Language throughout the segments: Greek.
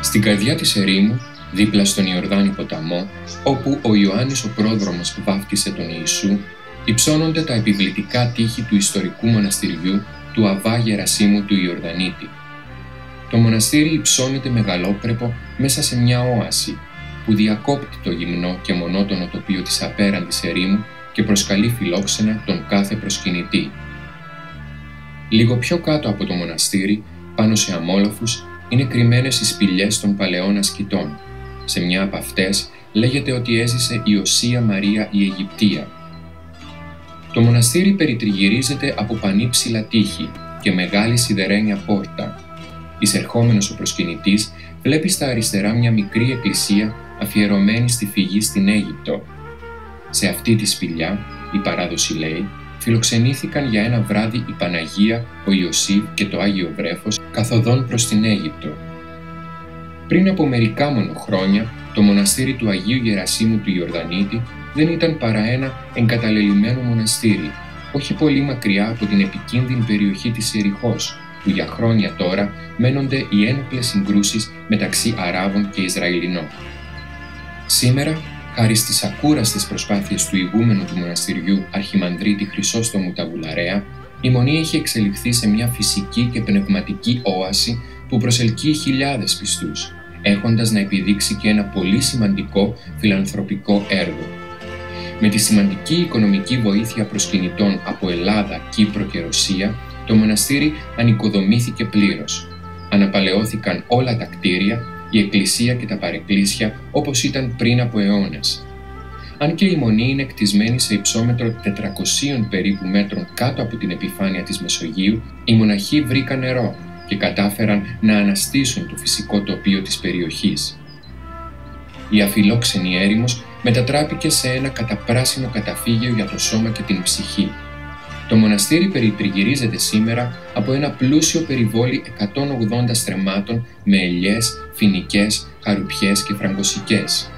Στην καρδιά της ερήμου, δίπλα στον Ιορδάνη ποταμό, όπου ο Ιωάννης ο πρόδρομος βάφτισε τον Ιησού, υψώνονται τα επιβλητικά τείχη του ιστορικού μοναστηριού του Αββά Γερασίμου του Ιορδανίτη. Το μοναστήρι υψώνεται μεγαλόπρεπο μέσα σε μια όαση που διακόπτει το γυμνό και μονότονο τοπίο της απέραντης ερήμου και προσκαλεί φιλόξενα τον κάθε προσκυνητή. Λίγο πιο κάτω από το μοναστήρι, πάνω σε αμόλοφους, είναι κρυμμένες οι σπηλιές των παλαιών ασκητών. Σε μια από αυτές λέγεται ότι έζησε η Οσία Μαρία η Αιγυπτία. Το μοναστήρι περιτριγυρίζεται από πανύψηλα τείχη και μεγάλη σιδερένια πόρτα. Εισερχόμενος ο προσκυνητής βλέπει στα αριστερά μια μικρή εκκλησία αφιερωμένη στη φυγή στην Αίγυπτο. Σε αυτή τη σπηλιά, η παράδοση λέει, φιλοξενήθηκαν για ένα βράδυ η Παναγία, ο Ιωσήφ και το Άγιο Βρέφος καθοδόν προς την Αίγυπτο. Πριν από μερικά μόνο χρόνια, το μοναστήρι του Αγίου Γερασίμου του Ιορδανίτη δεν ήταν παρά ένα εγκαταλελειμμένο μοναστήρι, όχι πολύ μακριά από την επικίνδυνη περιοχή της Ιεριχώς, που για χρόνια τώρα μένονται οι ένοπλες συγκρούσεις μεταξύ Αράβων και Ισραηλινών. Σήμερα, χάρη στις ακούραστες προσπάθειες του ηγούμενου του μοναστηριού Αρχιμανδρίτη Χρυσόστομου Ταβουλαρέα, η Μονή έχει εξελιχθεί σε μια φυσική και πνευματική όαση που προσελκύει χιλιάδες πιστούς, έχοντας να επιδείξει και ένα πολύ σημαντικό φιλανθρωπικό έργο. Με τη σημαντική οικονομική βοήθεια προσκυνητών από Ελλάδα, Κύπρο και Ρωσία, το μοναστήρι ανοικοδομήθηκε πλήρως. Αναπαλαιώθηκαν όλα τα κτίρια, η εκκλησία και τα παρεκκλήσια όπως ήταν πριν από αιώνες. Αν και η Μονή είναι κτισμένη σε υψόμετρο 400 περίπου μέτρων κάτω από την επιφάνεια της Μεσογείου, οι μοναχοί βρήκαν νερό και κατάφεραν να αναστήσουν το φυσικό τοπίο της περιοχής. Η αφιλόξενη έρημος μετατράπηκε σε ένα καταπράσινο καταφύγιο για το σώμα και την ψυχή. Το μοναστήρι περιτριγυρίζεται σήμερα από ένα πλούσιο περιβόλι 180 στρεμμάτων με ελιές, φοινικές, χαρουπιές και φραγκοσικές.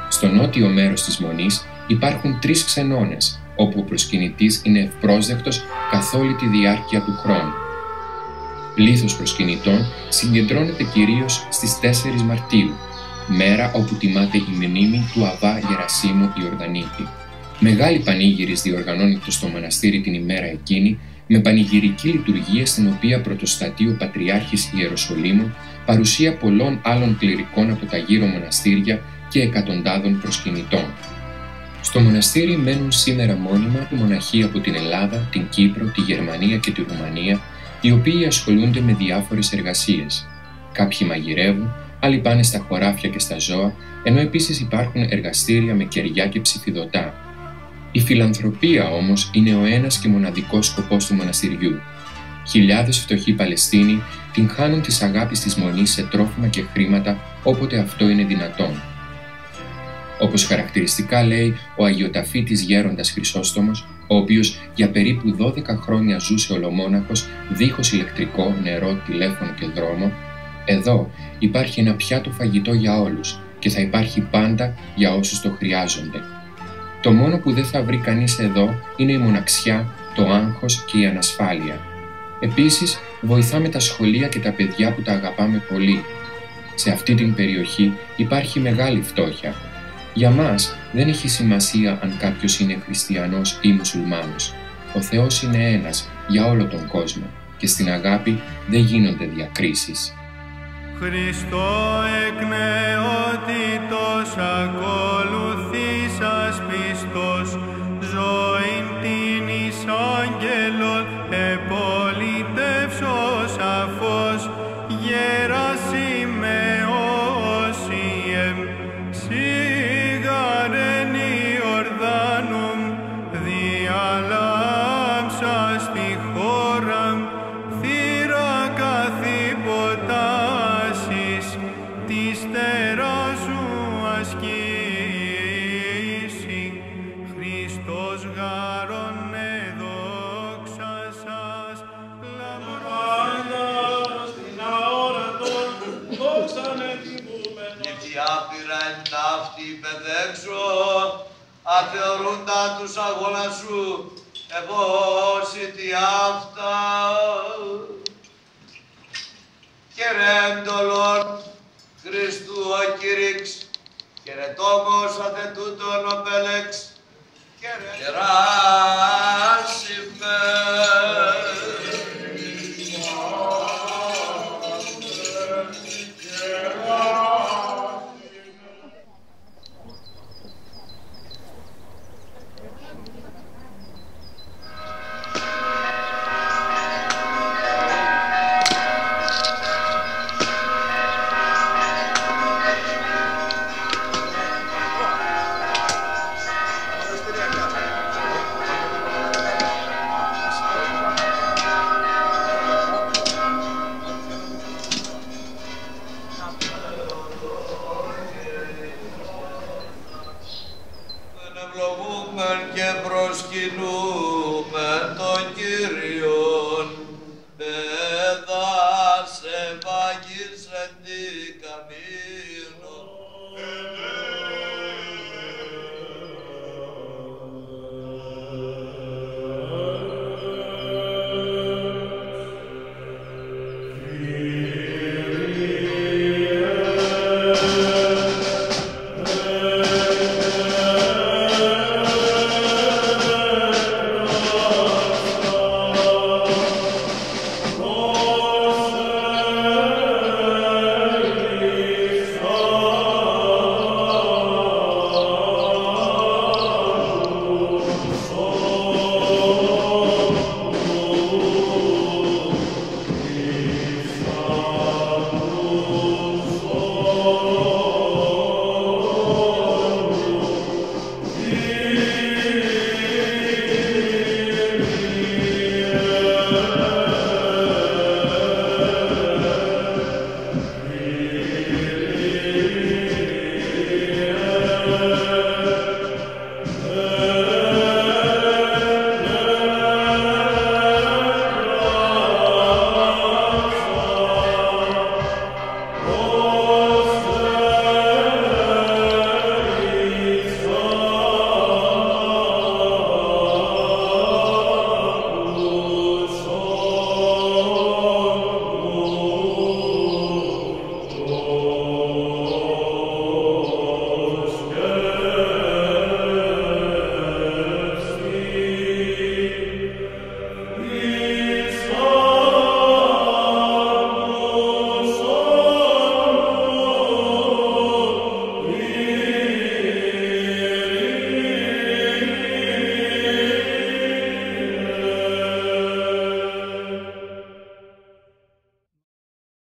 Στο νότιο μέρος της Μονής υπάρχουν 3 ξενώνες, όπου ο προσκυνητής είναι ευπρόσδεκτος καθ' όλη τη διάρκεια του χρόνου. Πλήθος προσκυνητών συγκεντρώνεται κυρίως στις 4 Μαρτίου, μέρα όπου τιμάται η μνήμη του Αββά Γερασίμου Ιορδανίτη. Μεγάλη πανήγυρης διοργανώνεται στο μοναστήρι την ημέρα εκείνη, με πανηγυρική λειτουργία στην οποία πρωτοστατεί ο Πατριάρχης Ιεροσολύμων, παρουσία πολλών άλλων κληρικών από τα γύρω μοναστήρια και εκατοντάδων προσκυνητών. Στο μοναστήρι μένουν σήμερα μόνιμα οι μοναχοί από την Ελλάδα, την Κύπρο, τη Γερμανία και τη Ρουμανία, οι οποίοι ασχολούνται με διάφορες εργασίες. Κάποιοι μαγειρεύουν, άλλοι πάνε στα χωράφια και στα ζώα, ενώ επίσης υπάρχουν εργαστήρια με κεριά και ψηφιδωτά. Η φιλανθρωπία όμως είναι ο ένας και μοναδικός σκοπός του μοναστηριού. Χιλιάδες φτωχοί Παλαιστίνοι την χάνουν της αγάπης της Μονής σε τρόφιμα και χρήματα όποτε αυτό είναι δυνατόν. Όπως χαρακτηριστικά λέει ο αγιοταφήτης γέροντας Χρυσόστομος, ο οποίος για περίπου 12 χρόνια ζούσε ολομόναχος, δίχως ηλεκτρικό, νερό, τηλέφωνο και δρόμο, εδώ υπάρχει ένα πιάτο φαγητό για όλους και θα υπάρχει πάντα για όσους το χρειάζονται. Το μόνο που δεν θα βρει κανείς εδώ είναι η μοναξιά, το άγχος και η ανασφάλεια. Επίσης, βοηθάμε τα σχολεία και τα παιδιά που τα αγαπάμε πολύ. Σε αυτή την περιοχή υπάρχει μεγάλη φτώχεια. Για μας δεν έχει σημασία αν κάποιος είναι χριστιανός ή μουσουλμάνος. Ο Θεός είναι ένας για όλο τον κόσμο και στην αγάπη δεν γίνονται διακρίσεις. Χριστό εκ νεότητος ακολουθήσας πιστός, ζωήν την εις άγγελον επολιτεύσος αφός, Γερασιμεώσιεμ σίγαρεν Ιορδάνομ, διαλάμψας τη χώραν, θύρα καθυποτάσεις, της τεράσου ασκήσει, Χριστός γάρον εδόξασας, λαμπρός στην αόρατον, δόξαν ετιμούμενος. Γιατί άπειρα εν ταύτη παιδέξω, αθεωρούντα τους αγώνα σου, ευώσιτη αυτά. Κερέντολον, Χριστού ο Κύριξ, χαιρετόμος αθετούτον ο Πέλεξ, κεράσιμε. Και προσκυνούμε τον Κύριον, παιδάς ευαγγείς εν τη